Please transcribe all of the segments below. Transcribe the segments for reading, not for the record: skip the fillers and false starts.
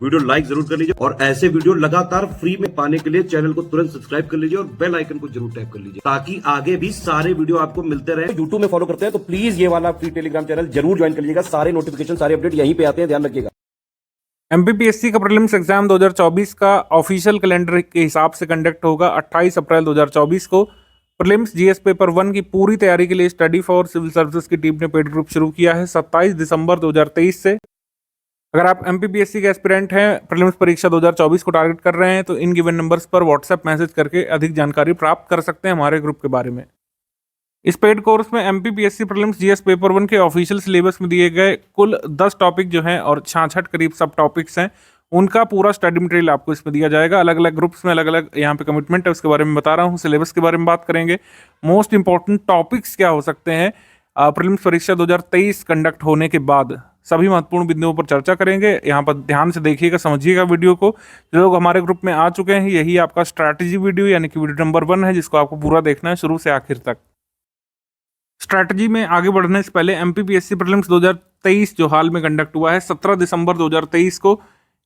Video like जरूर कर लीजिए और ऐसे वीडियो लगातार फ्री में पाने के लिए चैनल को तुरंत सब्सक्राइब कर लीजिए और बेल आइकन को जरूर टैप कर लीजिए ताकि आगे भी सारे वीडियो आपको मिलते रहे। यूट्यूब में फॉलो करते हैं तो प्लीज ये वाला फ्री टेलीग्राम चैनल जरूर ज्वाइन कर लीजिएगा। सारे नोटिफिकेशन सारे अपडेट यहीं पे आते हैं, ध्यान रखिएगा। एमपीपीएससी का प्रीलिम्स एग्जाम 2024 का ऑफिशियल कैलेंडर के हिसाब से कंडक्ट होगा 28 अप्रैल 2024 को। प्रीलिम्स जीएस पेपर 1 की पूरी तैयारी के लिए स्टडी फॉर सिविल सर्विसेज की टीम ने पेड ग्रुप शुरू किया है 27 दिसंबर 2023 से। अगर आप एमपीपीएससी के एस्पिरेंट हैं, प्रीलिम्स परीक्षा 2024 को टारगेट कर रहे हैं तो इन गिवन नंबर्स पर व्हाट्सएप मैसेज करके अधिक जानकारी प्राप्त कर सकते हैं हमारे ग्रुप के बारे में। इस पेड कोर्स में एमपीपीएससी प्रीलिम्स जीएस पेपर 1 के ऑफिशियल सिलेबस में दिए गए कुल 10 टॉपिक जो हैं और 66 करीब सब टॉपिक्स हैं, उनका पूरा स्टडी मटेरियल आपको इसमें दिया जाएगा। अलग अलग ग्रुप्स में अलग अलग यहाँ पे कमिटमेंट है, उसके बारे में बता रहा हूँ। सिलेबस के बारे में बात करेंगे, मोस्ट इंपॉर्टेंट टॉपिक्स क्या हो सकते हैं प्रीलिम्स परीक्षा 2023 कंडक्ट होने के बाद, सभी महत्वपूर्ण बिंदुओं पर चर्चा करेंगे। यहाँ पर ध्यान से देखिएगा, समझिएगा वीडियो को। जो लोग हमारे ग्रुप में आ चुके हैं, यही आपका स्ट्रैटेजी वीडियो यानी कि वीडियो नंबर 1 है, जिसको आपको पूरा देखना है शुरू से आखिर तक। स्ट्रैटेजी में आगे बढ़ने से पहले एमपीपीएससी प्रीलिम्स 2023 जो हाल में कंडक्ट हुआ है 17 दिसंबर 2023 को,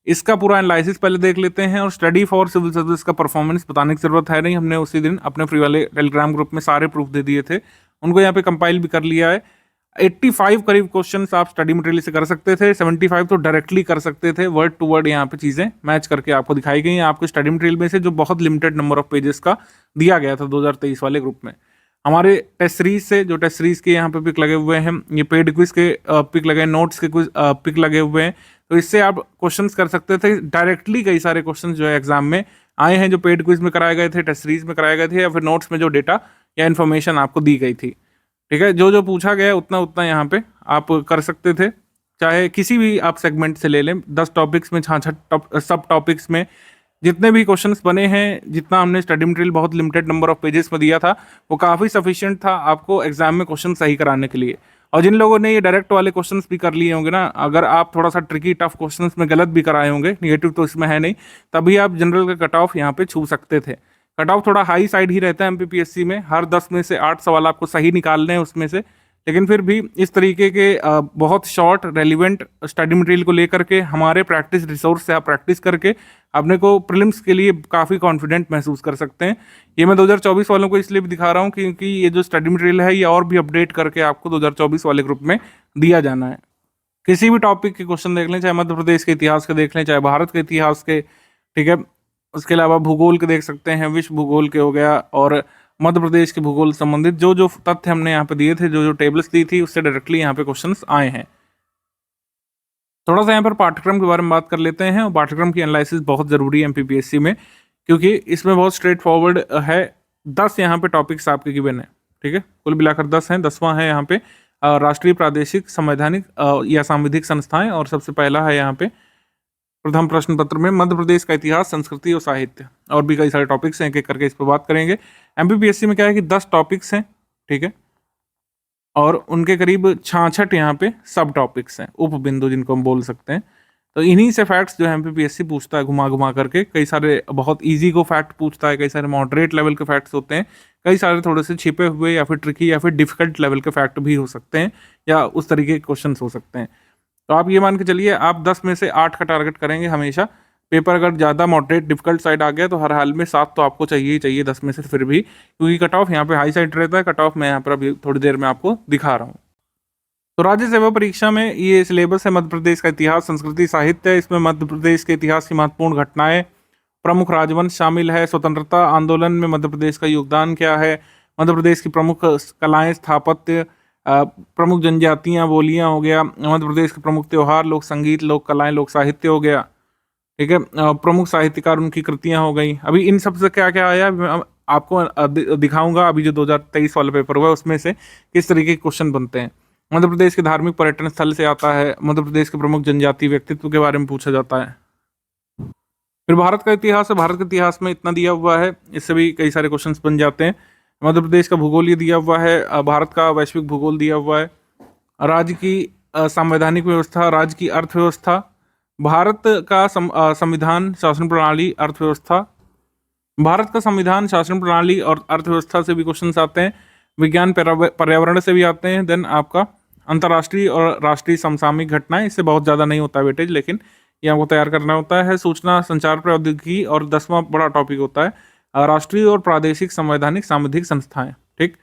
इसका पूरा एनालिसिस पहले देख लेते हैं। और स्टडी फॉर सिविल सर्विस का परफॉर्मेंस बताने की जरूरत है नहीं, हमने उसी दिन अपने फ्री वाले टेलीग्राम ग्रुप में सारे प्रूफ दे दिए थे, उनको यहाँ पे कंपाइल भी कर लिया है। 85 करीब क्वेश्चंस आप स्टडी मटेरियल से कर सकते थे, 75 तो डायरेक्टली कर सकते थे, वर्ड टू वर्ड यहाँ पे चीज़ें मैच करके आपको दिखाई गई हैं आपके स्टडी मटेरियल में से, जो बहुत लिमिटेड नंबर ऑफ पेजेस का दिया गया था 2023 वाले ग्रुप में। हमारे टेस्ट सीरीज से, जो टेस्ट सीरीज के यहाँ पे पिक लगे हुए हैं, ये पेड क्विज के पिक लगे हैं, नोट्स के कुछ पिक लगे हुए हैं, तो इससे आप क्वेश्चंस कर सकते थे डायरेक्टली। कई सारे क्वेश्चंस जो है एग्जाम में आए हैं, जो पेड क्विज में कराए गए थे, टेस्ट सीरीज में कराए गए थे, या फिर नोट्स में जो डेटा या इन्फॉर्मेशन आपको दी गई थी। ठीक है, जो जो पूछा गया उतना उतना यहाँ पे आप कर सकते थे, चाहे किसी भी आप सेगमेंट से ले लें। 10 टॉपिक्स में 66 सब टॉपिक्स में जितने भी क्वेश्चंस बने हैं, जितना हमने स्टडी मटेरियल बहुत लिमिटेड नंबर ऑफ पेजेस में दिया था, वो काफ़ी सफिशिएंट था आपको एग्जाम में क्वेश्चन सही कराने के लिए। और जिन लोगों ने ये डायरेक्ट वाले क्वेश्चंस भी कर लिए होंगे ना, अगर आप थोड़ा सा ट्रिकी टफ क्वेश्चंस में गलत भी कराए होंगे, निगेटिव तो इसमें है नहीं, तभी आप जनरल का कट ऑफ यहाँ पे छू सकते थे। कट ऑफ थोड़ा हाई साइड ही रहता है एमपीपीएससी में, हर 10 में से 8 सवाल आपको सही निकालने हैं उसमें से, लेकिन फिर भी इस तरीके के बहुत शॉर्ट रेलिवेंट स्टडी मटेरियल को लेकर के हमारे प्रैक्टिस रिसोर्स से आप प्रैक्टिस करके अपने को प्रीलिम्स के लिए काफ़ी कॉन्फिडेंट महसूस कर सकते हैं। ये मैं 2024 वालों को इसलिए भी दिखा रहा हूँ क्योंकि ये जो स्टडी मटेरियल है ये और भी अपडेट करके आपको 2024 वाले ग्रुप में दिया जाना है। किसी भी टॉपिक के क्वेश्चन देख लें, चाहे मध्य प्रदेश के इतिहास के देख लें, चाहे भारत के इतिहास के, ठीक है, उसके अलावा भूगोल के देख सकते हैं, विश्व भूगोल के हो गया, और मध्य प्रदेश के भूगोल संबंधित जो जो तथ्य हमने यहाँ पे दिए थे, जो जो टेबल्स दी थी, उससे डायरेक्टली यहाँ पे क्वेश्चंस आए हैं। थोड़ा सा यहाँ पर पाठ्यक्रम के बारे में बात कर लेते हैं, और पाठ्यक्रम की एनालिसिस बहुत ज़रूरी है एमपीपीएससी में, क्योंकि इसमें बहुत स्ट्रेट फॉरवर्ड है। 10 यहाँ पे टॉपिक्स आपके गिवन है, ठीक है, कुल मिलाकर 10 हैं। 10वां है यहाँ पे राष्ट्रीय, प्रादेशिक, संवैधानिक या सांविधिक संस्थाएं, और सबसे पहला है यहाँ पे प्रथम प्रश्न पत्र में मध्य प्रदेश का इतिहास, संस्कृति और साहित्य। और भी कई सारे टॉपिक्स हैं, एक एक करके इस पर बात करेंगे। एमपीपीएससी में क्या है कि 10 टॉपिक्स हैं, ठीक है, और उनके करीब 66 यहाँ पे सब टॉपिक्स हैं, उप बिंदु जिनको हम बोल सकते हैं। तो इन्हीं से फैक्ट्स जो है एमपीपीएससी पूछता है घुमा घुमा करके। कई सारे बहुत इजी को फैक्ट पूछता है, कई सारे मॉडरेट लेवल के फैक्ट्स होते हैं, कई सारे थोड़े से छिपे हुए या फिर ट्रिकी या फिर डिफिकल्ट लेवल के फैक्ट भी हो सकते हैं, या उस तरीके के क्वेश्चन हो सकते हैं। तो आप ये मान के चलिए, आप 10 में से 8 का टारगेट करेंगे हमेशा। पेपर अगर ज़्यादा मॉडरेट डिफिकल्ट साइड आ गया तो हर हाल में 7 तो आपको चाहिए ही चाहिए 10 में से, फिर भी, क्योंकि कट ऑफ यहाँ पे हाई साइड रहता है। कट ऑफ मैं यहाँ पर अभी थोड़ी देर में आपको दिखा रहा हूँ। तो राज्य सेवा परीक्षा में ये सिलेबस है मध्य प्रदेश का इतिहास, संस्कृति, साहित्य। इसमें मध्य प्रदेश के इतिहास की महत्वपूर्ण घटनाएं, प्रमुख राजवंश शामिल है, स्वतंत्रता आंदोलन में मध्य प्रदेश का योगदान क्या है, मध्य प्रदेश की प्रमुख कलाएं, स्थापत्य, प्रमुख जनजातियां, बोलियां हो गया, मध्य प्रदेश के प्रमुख त्यौहार, लोक संगीत, लोक कलाएं, लोक साहित्य हो गया, ठीक है, प्रमुख साहित्यकार, उनकी कृतियां हो गई। अभी इन सब से क्या क्या आया आपको दिखाऊंगा, अभी जो 2023 वाला पेपर हुआ है उसमें से किस तरीके के क्वेश्चन बनते हैं। मध्य प्रदेश के धार्मिक पर्यटन स्थल से आता है, मध्य प्रदेश के प्रमुख जनजातीय व्यक्तित्व के बारे में पूछा जाता है। फिर भारत का इतिहास है, भारत के इतिहास में इतना दिया हुआ है, इससे भी कई सारे क्वेश्चंस बन जाते हैं। मध्य प्रदेश का भूगोल ये दिया हुआ है, भारत का वैश्विक भूगोल दिया हुआ है, राज्य की संवैधानिक व्यवस्था, राज्य की अर्थव्यवस्था, भारत का संविधान, शासन प्रणाली, अर्थव्यवस्था, भारत का संविधान, शासन प्रणाली और अर्थव्यवस्था से भी क्वेश्चंस आते हैं। विज्ञान पर्यावरण से भी आते हैं। देन आपका अंतर्राष्ट्रीय और राष्ट्रीय समसामयिक घटनाएं, इससे बहुत ज़्यादा नहीं होता वेटेज, लेकिन ये आपको तैयार करना होता है। सूचना संचार प्रौद्योगिकी और 10वां बड़ा टॉपिक होता है राष्ट्रीय और प्रादेशिक संवैधानिक सामुदायिक संस्थाएं। ठीक,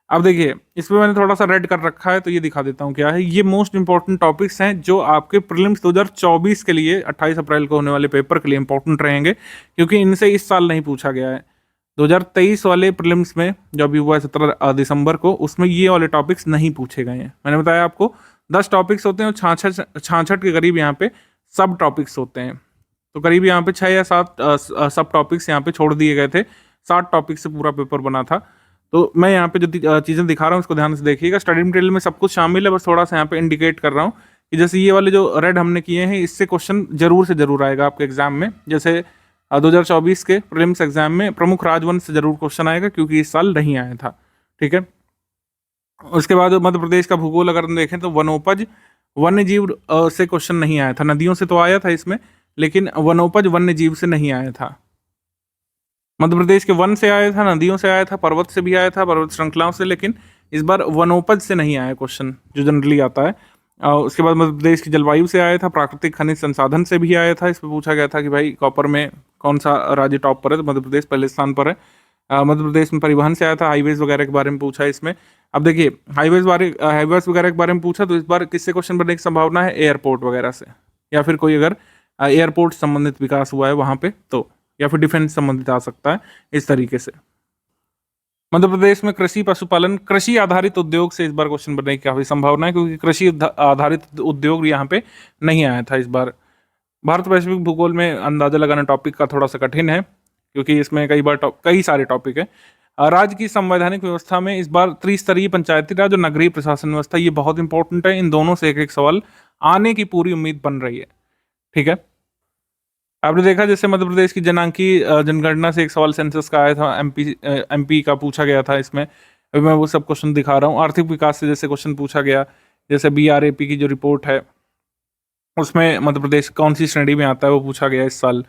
अब देखिए इसमें मैंने थोड़ा सा रेड कर रखा है तो ये दिखा देता हूँ क्या है। ये मोस्ट इंपॉर्टेंट टॉपिक्स हैं जो आपके प्रीलिम्स 2024 के लिए 28 अप्रैल को होने वाले पेपर के लिए इंपॉर्टेंट रहेंगे, क्योंकि इनसे इस साल नहीं पूछा गया है। 2023 वाले प्रीलिम्स में जो अभी हुआ है 17 दिसंबर को, उसमें ये वाले टॉपिक्स नहीं पूछे गए हैं। मैंने बताया आपको 10 टॉपिक्स होते हैं और 66 के करीब यहाँ पे सब टॉपिक्स होते हैं। तो करीब यहाँ पे 6 या 7 सब टॉपिक्स यहाँ पे छोड़ दिए गए थे। 60 टॉपिक से पूरा पेपर बना था। तो मैं यहाँ पे जो चीज़ें दिखा रहा हूँ उसको ध्यान से देखिएगा। स्टडी मटेरियल में सब कुछ शामिल है, बस थोड़ा सा यहाँ पे इंडिकेट कर रहा हूँ कि जैसे ये वाले जो रेड हमने किए हैं इससे क्वेश्चन जरूर से जरूर आएगा आपके एग्जाम में। जैसे 2024 के प्रीलिम्स एग्जाम में प्रमुख राजवंश से जरूर क्वेश्चन आएगा, क्योंकि इस साल नहीं आया था। ठीक है, उसके बाद मध्य प्रदेश का भूगोल अगर हम देखें तो वनोपज वन्य जीव से क्वेश्चन नहीं आया था। नदियों से तो आया था इसमें, लेकिन वनोपज वन्य जीव से नहीं आया था। मध्य प्रदेश के वन से आया था, नदियों से आया था, पर्वत से भी आया था, पर्वत श्रृंखलाओं से, लेकिन इस बार वनोपज से नहीं आया क्वेश्चन जो जनरली आता है। उसके बाद मध्य प्रदेश की जलवायु से आया था, प्राकृतिक खनिज संसाधन से भी आया था। इसमें पूछा गया था कि भाई कॉपर में कौन सा राज्य टॉप पर है, तो मध्य प्रदेश पहले स्थान पर है। मध्य प्रदेश में परिवहन से आया था, हाईवेज वगैरह के बारे में पूछा है इसमें। अब देखिए हाईवेज वगैरह के बारे में पूछा, तो इस बार किससे क्वेश्चन बनने की संभावना है? एयरपोर्ट वगैरह से, या फिर कोई अगर एयरपोर्ट संबंधित विकास हुआ है वहाँ पे तो, या फिर डिफेंस संबंधित आ सकता है इस तरीके से। मध्य प्रदेश में कृषि पशुपालन कृषि आधारित उद्योग से इस बार क्वेश्चन बनने की काफी संभावना है, क्योंकि कृषि आधारित उद्योग यहाँ पे नहीं आया था इस बार। भारत वैश्विक भूगोल में अंदाजा लगाना टॉपिक का थोड़ा सा कठिन है, क्योंकि इसमें कई सारे टॉपिक है। राज्य की संवैधानिक व्यवस्था में इस बार त्रिस्तरीय पंचायती राज और नगरीय प्रशासन व्यवस्था, ये बहुत इंपॉर्टेंट है। इन दोनों से एक एक सवाल आने की पूरी उम्मीद बन रही है। ठीक है, आपने देखा जैसे मध्य प्रदेश की जनांकी जनगणना से एक सवाल सेंसस का आया था, एमपी का पूछा गया था इसमें। अभी मैं वो सब क्वेश्चन दिखा रहा हूँ। आर्थिक विकास से जैसे क्वेश्चन पूछा गया, जैसे BRAP की जो रिपोर्ट है उसमें मध्य प्रदेश कौन सी श्रेणी में आता है वो पूछा गया इस साल।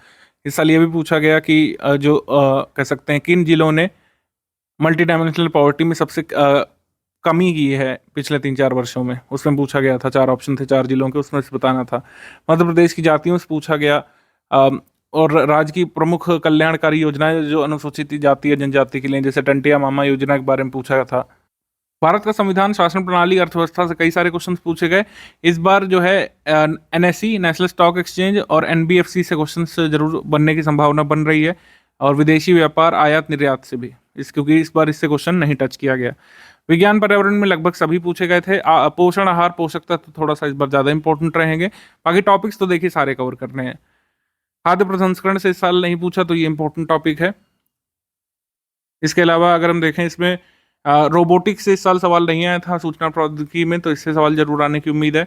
इस साल ये भी पूछा गया कि जो कह सकते हैं किन जिलों ने मल्टी डायमेंशनल पॉवर्टी में सबसे कमी की है पिछले 3-4 वर्षों में, उसमें पूछा गया था। 4 ऑप्शन थे 4 जिलों के, उसमें से बताना था। मध्य प्रदेश की जातियों से पूछा गया, और राज्य की प्रमुख कल्याणकारी योजनाएं जो अनुसूचित जाति या जनजाति के लिए, जैसे टंटिया मामा योजना के बारे में पूछा था। भारत का संविधान, शासन प्रणाली, अर्थव्यवस्था से कई सारे क्वेश्चन पूछे गए। इस बार जो है NSE नेशनल स्टॉक एक्सचेंज और NBFC से क्वेश्चन जरूर बनने की संभावना बन रही है, और विदेशी व्यापार, आयात निर्यात से भी, क्योंकि इस बार इससे क्वेश्चन नहीं टच किया गया। विज्ञान पर्यावरण में लगभग सभी पूछे गए थे। पोषण, आहार, पोषक तत्व थोड़ा सा इस बार ज्यादा इंपॉर्टेंट रहेंगे। बाकी टॉपिक्स तो देखिए सारे कवर करने हैं। खाद्य प्रसंस्करण से इस साल नहीं पूछा, तो ये इंपॉर्टेंट टॉपिक है। इसके अलावा अगर हम देखें इसमें रोबोटिक्स से इस साल सवाल नहीं आया था सूचना प्रौद्योगिकी में, तो इससे सवाल जरूर आने की उम्मीद है।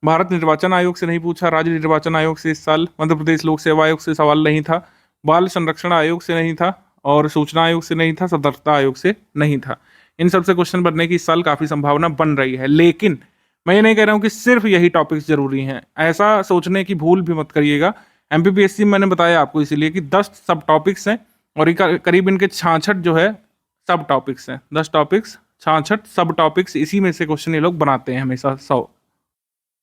भारत निर्वाचन आयोग से नहीं पूछा, राज्य निर्वाचन आयोग से इस साल, मध्य प्रदेश लोक सेवा आयोग से सवाल नहीं था, बाल संरक्षण आयोग से नहीं था, और सूचना आयोग से नहीं था, सतर्कता आयोग से नहीं था। इन सबसे क्वेश्चन बनने की इस साल काफी संभावना बन रही है। लेकिन मैं ये नहीं कह रहा हूँ कि सिर्फ यही टॉपिक्स जरूरी हैं, ऐसा सोचने की भूल भी मत करिएगा। MPPSC मैंने बताया आपको इसीलिए कि 10 सब टॉपिक्स हैं, और करीब इनके 66 जो है सब टॉपिक्स हैं। 10 टॉपिक्स, 66 सब टॉपिक्स, इसी में से क्वेश्चन ये लोग बनाते हैं हमेशा 100।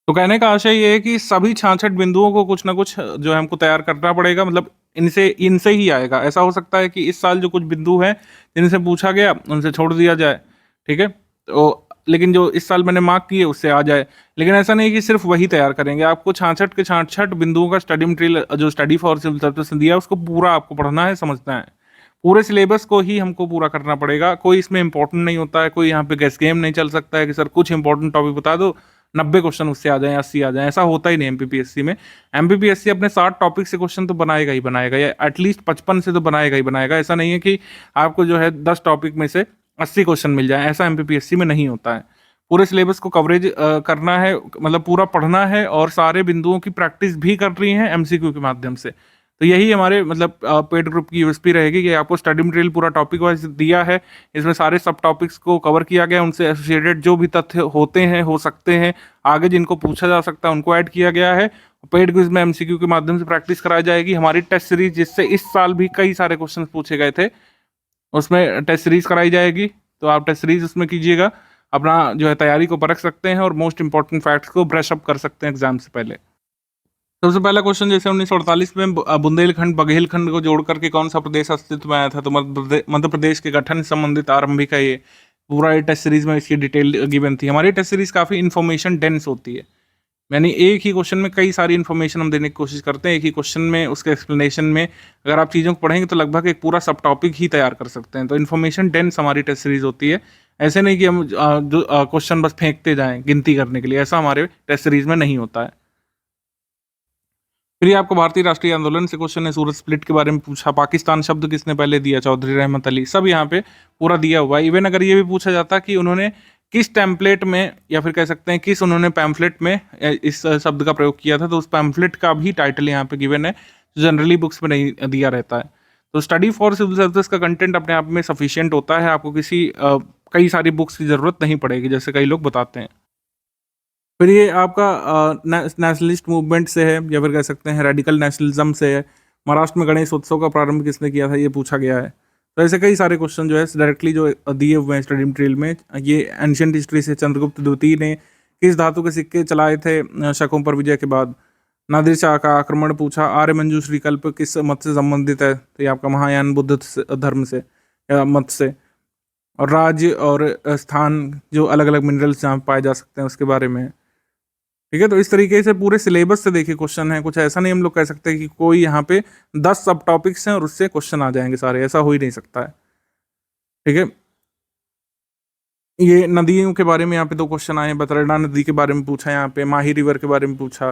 तो कहने का आशय ये है कि सभी 66 बिंदुओं को कुछ ना कुछ जो है हमको तैयार करना पड़ेगा, मतलब इनसे ही आएगा। ऐसा हो सकता है कि इस साल जो कुछ बिंदु हैं जिनसे पूछा गया उनसे छोड़ दिया जाए, ठीक है, तो लेकिन जो इस साल मैंने मार्क किए उससे आ जाए। लेकिन ऐसा नहीं कि सिर्फ वही तैयार करेंगे, आपको 66 के 66 बिंदुओं का स्टडी मटेरियल जो स्टडी फॉर सिविल सर्विस दिया उसको पूरा आपको पढ़ना है, समझना है। पूरे सिलेबस को ही हमको पूरा करना पड़ेगा। कोई इसमें इंपॉर्टेंट नहीं होता है, कोई यहाँ पे गैस गेम नहीं चल सकता है कि सर कुछ इंपॉर्टेंट टॉपिक बता दो, 90 क्वेश्चन उससे आ जाए, 80 आ जाए, ऐसा होता ही नहीं MPPSC में। MPPSC अपने 60 टॉपिक से क्वेश्चन तो बनाएगा ही बनाएगा, या एटलीस्ट 55 से तो बनाएगा ही बनाएगा। ऐसा नहीं है कि आपको जो है 10 टॉपिक में से 80 क्वेश्चन मिल जाए, ऐसा MPPSC में नहीं होता है। पूरे सिलेबस को कवरेज करना है, मतलब पूरा पढ़ना है, और सारे बिंदुओं की प्रैक्टिस भी कर रही है MCQ के माध्यम से। तो यही हमारे मतलब पेड ग्रुप की USP रहेगी कि आपको स्टडी मटेरियल पूरा टॉपिक वाइज दिया है, इसमें सारे सब टॉपिक्स को कवर किया गया, उनसे एसोसिएटेड जो भी तथ्य होते हैं, हो सकते हैं, आगे जिनको पूछा जा सकता है उनको ऐड किया गया है। पेड क्विज में MCQ के माध्यम से प्रैक्टिस कराई जाएगी। हमारी टेस्ट सीरीज, जिससे इस साल भी कई सारे क्वेश्चन पूछे गए थे, उसमें टेस्ट सीरीज कराई जाएगी, तो आप टेस्ट सीरीज उसमें कीजिएगा, अपना जो है तैयारी को परख सकते हैं, और मोस्ट इंपॉर्टेंट फैक्ट्स को ब्रश अप कर सकते हैं एग्जाम से पहले। सबसे पहला क्वेश्चन, जैसे 1948 में बुंदेलखंड बघेलखंड को जोड़ करके कौन सा प्रदेश अस्तित्व में आया था? तो मध्य प्रदेश के गठन से संबंधित आरंभिक है ये। पूरा ये टेस्ट सीरीज में इसकी डिटेल गिवन थी। हमारी टेस्ट सीरीज काफी इन्फॉर्मेशन डेंस होती है, यानी एक ही क्वेश्चन में कई सारी इन्फॉर्मेशन हम देने की कोशिश करते हैं। एक ही क्वेश्चन में उसके एक्सप्लेनेशन में अगर आप चीज़ों को पढ़ेंगे तो लगभग एक पूरा सब टॉपिक ही तैयार कर सकते हैं। तो इन्फॉर्मेशन डेंस हमारी टेस्ट सीरीज होती है। ऐसे नहीं कि हम जो क्वेश्चन बस फेंकते जाएं गिनती करने के लिए, ऐसा हमारे टेस्ट सीरीज में नहीं होता है। फिर ये आपको भारतीय राष्ट्रीय आंदोलन से क्वेश्चन है। सूरत स्प्लिट के बारे में पूछा। पाकिस्तान शब्द किसने पहले दिया? चौधरी रहमत अली। सब यहाँ पे पूरा दिया हुआ है। इवन अगर ये भी पूछा जाता कि उन्होंने किस टेम्पलेट में, या फिर कह सकते हैं किस उन्होंने पैम्फलेट में इस शब्द का प्रयोग किया था, तो उस पैम्फलेट का भी टाइटल यहाँ पे गिवन है, जो जनरली बुक्स में नहीं दिया रहता है। तो स्टडी फॉर सिविल सर्विस का कंटेंट अपने आप में सफिशियंट होता है। आपको किसी कई सारी बुक्स की जरूरत नहीं पड़ेगी, जैसे कई लोग बताते हैं। फिर ये आपका नेशनलिस्ट मूवमेंट से है, या फिर कह सकते हैं रेडिकल नेशनलिज्म से है। महाराष्ट्र में गणेश उत्सव का प्रारंभ किसने किया था? ये पूछा गया है। तो ऐसे कई सारे क्वेश्चन जो है डायरेक्टली जो दिए हुए हैं स्टडी मटेरियल में। ये एंशियंट हिस्ट्री से चंद्रगुप्त द्वितीय ने किस धातु के सिक्के चलाए थे शकों पर विजय के बाद? नादिर शाह का आक्रमण पूछा। आर्य मंजूश्री कल्प किस मत से संबंधित है? तो ये आपका महायान बुद्ध धर्म से या मत से। और राज्य और स्थान जो अलग अलग मिनरल्स जहाँ पाए जा सकते हैं उसके बारे में, ठीक है। तो इस तरीके से पूरे सिलेबस से देखिए क्वेश्चन है। कुछ ऐसा नहीं हम लोग कह सकते कि कोई यहाँ पे 10 सब टॉपिक्स हैं और उससे क्वेश्चन आ जाएंगे सारे, ऐसा हो ही नहीं सकता है, ठीक है। ये नदियों के बारे में यहाँ पे 2 क्वेश्चन आए हैं। बतरडा नदी के बारे में पूछा, यहाँ पे माही रिवर के बारे में पूछा।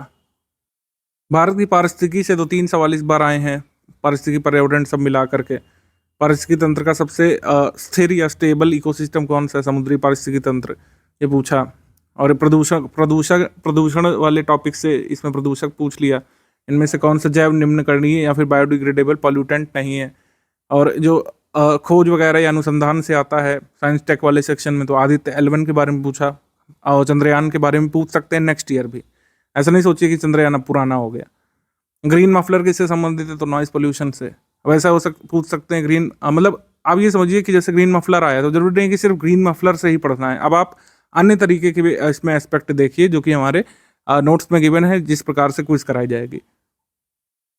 भारत की पारिस्थितिकी से 2-3 सवाल इस बार आए हैं, पारिस्थितिकी पर्यावरण सब मिला करके। पारिस्थितिकी तंत्र का सबसे स्थिर या स्टेबल इकोसिस्टम कौन सा है? समुद्री पारिस्थितिकी तंत्र, ये पूछा। और प्रदूषण वाले टॉपिक से इसमें प्रदूषक पूछ लिया। इनमें से कौन सा जैव निम्नकरणीय या फिर बायोडिग्रेडेबल पॉल्यूटेंट नहीं है? और जो खोज वगैरह या अनुसंधान से आता है साइंस टेक वाले सेक्शन में, तो आदित्य L1 के बारे में पूछा। और चंद्रयान के बारे में पूछ सकते हैं नेक्स्ट ईयर भी। ऐसा नहीं सोचिए कि चंद्रयान अब पुराना हो गया। ग्रीन मफलर किससे संबंधित है? तो नॉइस पोल्यूशन से। अब ऐसा पूछ सकते हैं ग्रीन, मतलब आप ये समझिए कि जैसे ग्रीन मफलर आया तो जरूरी नहीं कि सिर्फ ग्रीन मफलर से ही पढ़ना है। अब आप अन्य तरीके के भी इसमें एस्पेक्ट देखिए जो कि हमारे नोट्स में गिवन है, जिस प्रकार से क्विज कराई जाएगी।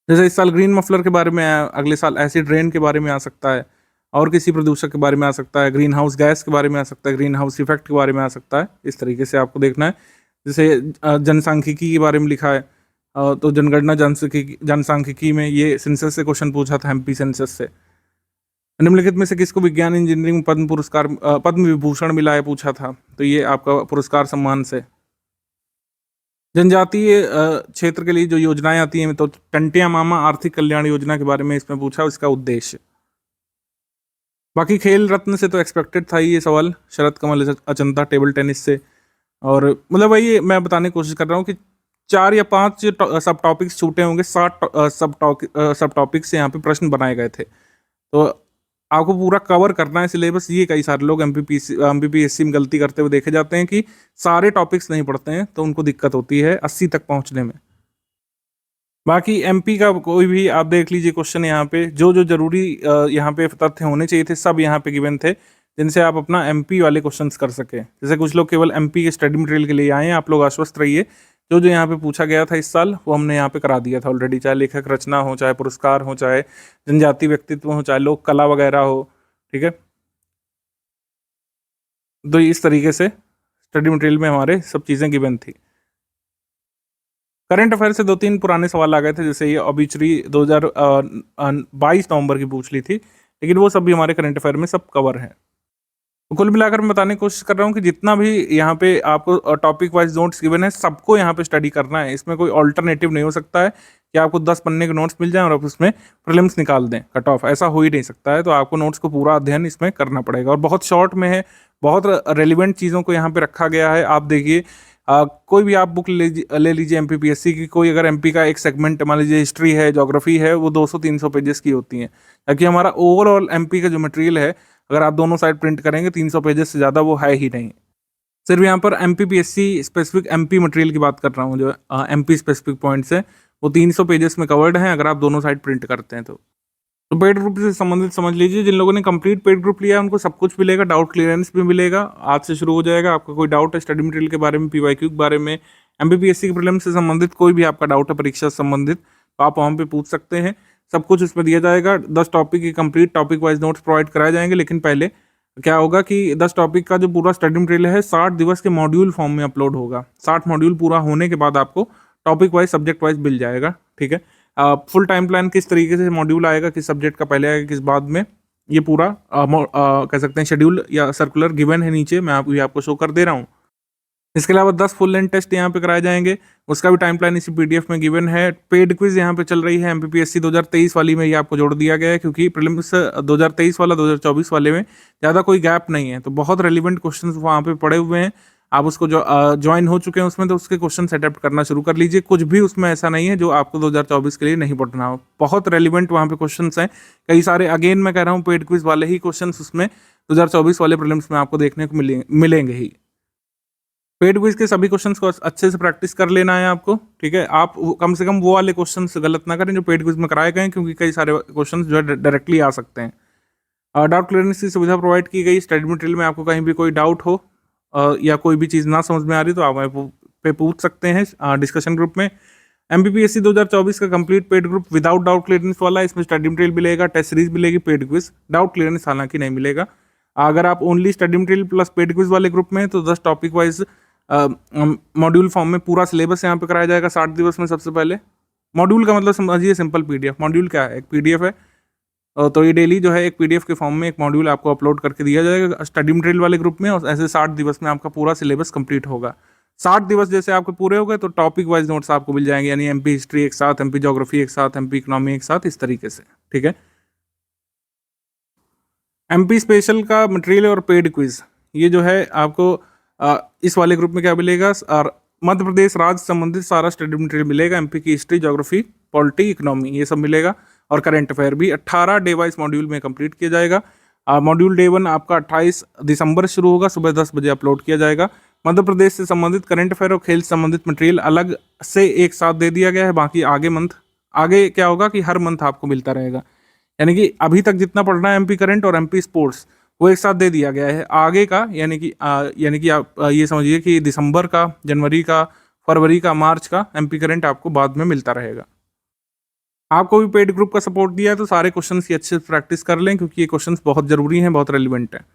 जैसे इस साल ग्रीन मफलर के बारे में आया, अगले साल एसिड रेन के बारे में आ सकता है, और किसी प्रदूषक के बारे में आ सकता है, ग्रीन हाउस गैस के बारे में आ सकता है, ग्रीन हाउस इफेक्ट के बारे में आ सकता है। इस तरीके से आपको देखना है। जैसे जनसांख्यिकी के बारे में लिखा है, तो जनगणना जनसांख्यिकी में ये सेंसस से क्वेश्चन पूछा था, MP सेंसस से। निम्नलिखित में से किसको विज्ञान इंजीनियरिंग में पद्म विभूषण मिला है? पूछा था। तो ये आपका पुरस्कार सम्मान से। जनजातीय क्षेत्र के लिए जो योजनाएं आती हैं, तो टंटिया मामा आर्थिक कल्याण योजना के बारे में इसमें पूछा, इसका उद्देश्य। बाकी खेल रत्न से तो एक्सपेक्टेड था ये सवाल, शरद कमल अचंता टेबल टेनिस से। और मतलब वही मैं बताने की कोशिश कर रहा हूँ कि 4 या 5 सब टॉपिक्स छूटे होंगे, 60 सब टॉपिक्स से यहाँ पे प्रश्न बनाए गए थे। तो आपको पूरा कवर करना है सिलेबस। ये कई सारे लोग MPPSC में गलती करते हुए देखे जाते हैं कि सारे टॉपिक्स नहीं पढ़ते हैं, तो उनको दिक्कत होती है 80 तक पहुंचने में। बाकी MP का कोई भी आप देख लीजिए क्वेश्चन, यहाँ पे जो जो जरूरी यहाँ पे तथ्य होने चाहिए थे सब यहाँ पे गिवन थे, जिनसे आप अपना MP वाले क्वेश्चंस कर सके। जैसे कुछ लोग केवल MP के स्टडी मटेरियल के लिए आए हैं, आप लोग आश्वस्त रहिए। जो जो यहाँ पे पूछा गया था इस साल वो हमने यहाँ पे करा दिया था ऑलरेडी, चाहे लेखक रचना हो, चाहे पुरस्कार हो, चाहे जनजाति व्यक्तित्व हो, चाहे लोक कला वगैरह हो, ठीक है। तो इस तरीके से स्टडी मटेरियल में हमारे सब चीज़ें गिवन थी। करंट अफेयर से 2-3 पुराने सवाल आ गए थे, जैसे ये ऑबिचुरी 2022 नवंबर की पूछ ली थी, लेकिन वो सब भी हमारे करंट अफेयर में सब कवर है। तो कुल मिलाकर मैं बताने की कोशिश कर रहा हूँ कि जितना भी यहाँ पे आपको टॉपिक वाइज नोट्स गिवन है, सबको यहाँ पे स्टडी करना है। इसमें कोई ऑल्टरनेटिव नहीं हो सकता है कि आपको 10 पन्ने के नोट्स मिल जाएं और आप उसमें प्रीलिम्स निकाल दें कट ऑफ, ऐसा हो ही नहीं सकता है। तो आपको नोट्स को पूरा अध्ययन इसमें करना पड़ेगा, और बहुत शॉर्ट में है, बहुत रेलिवेंट चीज़ों को यहाँ पे रखा गया है। आप देखिए कोई भी आप बुक ले लीजिए MPPSC की, कोई अगर MP का एक सेगमेंट मान लीजिए हिस्ट्री है, ज्योग्राफी है, वो 200-300 पेजेस की होती हैं, ताकि हमारा ओवरऑल MP का जो मटेरियल है अगर आप दोनों साइड प्रिंट करेंगे 300 पेजेस से ज़्यादा वो है ही नहीं। सिर्फ यहाँ पर MPPSC स्पेसिफिक MP मटेरियल की बात कर रहा हूँ, जो MP स्पेसिफिक पॉइंट्स है वो 300 पेजेस में कवर्ड हैं अगर आप दोनों साइड प्रिंट करते हैं। तो पेड ग्रुप से संबंधित समझ लीजिए, जिन लोगों ने कंप्लीट पेड ग्रुप लिया है उनको सब कुछ मिलेगा, डाउट क्लियरेंस भी मिलेगा, आज से शुरू हो जाएगा। आपका कोई डाउट है स्टडी मटेरियल के बारे में, PYQ के बारे में, एमपीपीएससी के प्रीलिम्स से संबंधित कोई भी आपका डाउट है परीक्षा से संबंधित तो आप वहाँ पे पूछ सकते हैं। सब कुछ उसमें दिया जाएगा। 10 टॉपिक की complete topic wise notes provide कराए जाएंगे। लेकिन पहले क्या होगा कि 10 टॉपिक का जो पूरा स्टडी मटेरियल है 60 दिवस के मॉड्यूल फॉर्म में अपलोड होगा। 60 मॉड्यूल पूरा होने के बाद आपको टॉपिक वाइज सब्जेक्ट वाइज मिल जाएगा। ठीक है, फुल टाइम प्लान किस तरीके से मॉड्यूल आएगा, किस सब्जेक्ट का पहले आएगा किस बाद में, ये पूरा कह सकते हैं शेड्यूल या सर्कुलर गिवन है नीचे, मैं आपको शो कर दे रहा हूँ। इसके अलावा 10 फुल लेंथ टेस्ट यहाँ पे कराए जाएंगे, उसका भी टाइम प्लान इसी पीडीएफ में गिवन है। पेड क्विज यहाँ पे चल रही है एमपीपीएससी 2023 वाली में, ये आपको जोड़ दिया गया है क्योंकि प्रीलिम्स 2023 वाला 2024 वाले में ज़्यादा कोई गैप नहीं है, तो बहुत रेलिवेंट क्वेश्चन वहाँ पे पड़े हुए हैं। आप उसको जो ज्वाइन हो चुके हैं उसमें तो उसके क्वेश्चन अटेम्प्ट करना शुरू कर लीजिए। कुछ भी उसमें ऐसा नहीं है जो आपको 2024 के लिए नहीं पढ़ना हो, बहुत रेलिवेंट वहाँ पे क्वेश्चंस हैं कई सारे। अगेन मैं कह रहा हूँ पेड क्विज वाले ही क्वेश्चंस उसमें 2024 वाले प्रीलिम्स में आपको देखने को मिलेंगे ही। पेड क्विज के सभी क्वेश्चंस को अच्छे से प्रैक्टिस कर लेना है आपको। ठीक है, आप कम से कम वो वाले क्वेश्चंस गलत ना करें जो पेड क्विज में कराए गए हैं, क्योंकि कई सारे क्वेश्चंस जो है डायरेक्टली आ सकते हैं। डाउट क्लियरेंस की सुविधा प्रोवाइड की गई। स्टडी मटेरियल में आपको कहीं भी कोई डाउट हो या कोई भी चीज़ ना समझ में आ रही तो आप पे पूछ सकते हैं डिस्कशन ग्रुप में। एमपीपीएससी 2024 का complete paid group without doubt clearance वाला, इसमें स्टडी मटेरियल मिलेगा, टेस्ट सीरीज मिलेगी, पेड क्विज, डाउट क्लियरेंस हालांकि नहीं मिलेगा। अगर आप only study material plus paid quiz वाले ग्रुप में तो 10 टॉपिक वाइज मॉड्यूल फॉर्म में पूरा सिलेबस यहाँ पे कराया जाएगा 60 दिवस में। सबसे पहले मॉड्यूल का मतलब समझिए सिंपल पीडीएफ। मॉड्यूल क्या है? एक पीडीएफ है, तो ये डेली जो है एक पीडीएफ के फॉर्म में एक मॉड्यूल आपको अपलोड करके दिया जाएगा स्टडी मटेरियल वाले ग्रुप में, और ऐसे 60 दिवस में आपका पूरा सिलेबस कंप्लीट होगा। 60 दिवस जैसे आपके पूरे हो गए तो टॉपिक वाइज नोट्स आपको मिल जाएंगे, यानी एमपी हिस्ट्री एक साथ, एमपी ज्योग्राफी एक साथ, एमपी इकोनॉमी एक साथ, इस तरीके से। ठीक है, एमपी स्पेशल का मटेरियल और पेड क्विज ये जो है आपको इस वाले ग्रुप में क्या मिलेगा, और मध्य प्रदेश राज्य संबंधित सारा स्टडी मटेरियल मिलेगा। एमपी की हिस्ट्री, ज्योग्राफी, पॉलिटी, इकोनॉमी ये सब मिलेगा, और करंट अफेयर भी 18 डे वाइज मॉड्यूल में कंप्लीट किया जाएगा। मॉड्यूल डे 1 आपका 28 दिसंबर शुरू होगा, सुबह 10 बजे अपलोड किया जाएगा। मध्य प्रदेश से संबंधित करंट अफेयर और खेल संबंधित मटेरियल अलग से एक साथ दे दिया गया है। बाकी आगे क्या होगा कि हर मंथ आपको मिलता रहेगा, यानी कि अभी तक जितना पढ़ना है एमपी करंट और एमपी स्पोर्ट्स वो एक साथ दे दिया गया है। आगे का यानी कि आप ये समझिए कि दिसंबर का, जनवरी का, फरवरी का, मार्च का एमपी करंट आपको बाद में मिलता रहेगा। आपको भी पेड ग्रुप का सपोर्ट दिया है तो सारे क्वेश्चंस की अच्छे से प्रैक्टिस कर लें, क्योंकि ये क्वेश्चंस बहुत जरूरी हैं, बहुत रेलिवेंट हैं।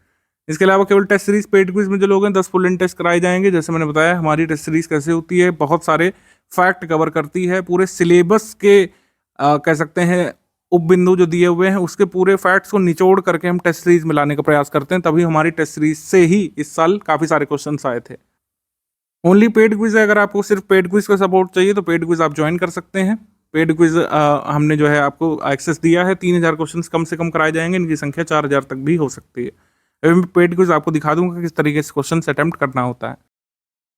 इसके अलावा केवल टेस्ट सीरीज पेड क्विज में जो लोग हैं 10 फुल एंड टेस्ट कराए जाएंगे। जैसे मैंने बताया हमारी टेस्ट सीरीज कैसे होती है, बहुत सारे फैक्ट कवर करती है, पूरे सिलेबस के कह सकते हैं उपबिंदु जो दिए हुए हैं उसके पूरे फैक्ट्स को निचोड़ करके हम टेस्ट सीरीज में लाने का प्रयास करते हैं। तभी हमारी टेस्ट सीरीज से ही इस साल काफ़ी सारे क्वेश्चंस आए थे। ओनली पेड क्विज है, अगर आपको सिर्फ पेड क्विज का सपोर्ट चाहिए तो पेड क्विज आप ज्वाइन कर सकते हैं। पेड क्विज हमने जो है आपको एक्सेस दिया है, 3000 क्वेश्चन कम से कम कराए जाएंगे, इनकी संख्या 4000 तक भी हो सकती है। अभी मैं पेड क्विज आपको दिखा दूंगा किस तरीके से क्वेश्चन अटेम्प्ट करना होता है।